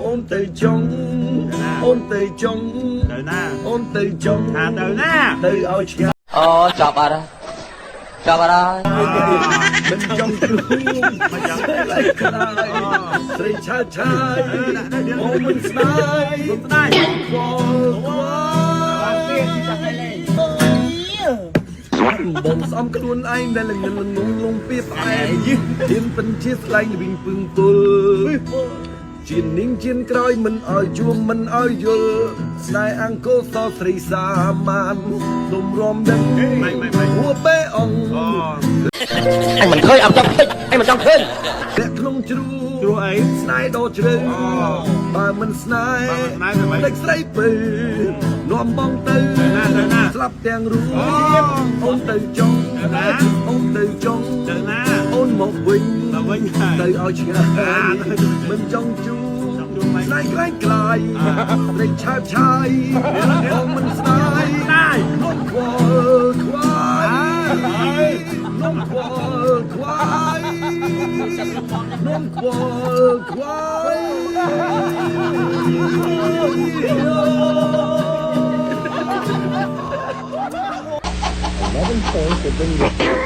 ôn từ trong ôn từ trong đời na ôn từ trong đời na từ ôi cha chọc à đó chọc à đó bên trong lại trời cha trai ôm mình saiបងស្អំខ្លួនឯងដែលងងងពីស្អែកជៀនពិនជាស្លែងវិញពឹងពុលជៀននាងជៀនក្រោយមិនអោយជួមមិនអោយយល់ស្នេហ៍អង្គរសស្រីសាមានទុំរំដឹងហួបេអងanh mình khơi ông trong khơi anh mình trong khơi តែក្នុងជ្រូអីស្នេហ៍ដ៏ជ្រៅបើមិនស្នេហ៍ដេកស្រីពើនាំបងទៅស្លាប់ទាំងរូបអូនទៅចុងអូនទៅចុង đời na អូនមកវិញ វិញ ទៅឲ្យឆ្ងាយមិនចង់ជួស្នេហ៍ក្លែងក្លាយព្រេងឆាបឆាយបងមិនស្នេហ៍ ได้ នំខ្វល់ខ្វាយនំខ្វល់ខ្វាយនំខ្វល់ខ្វាយ 11 points to bring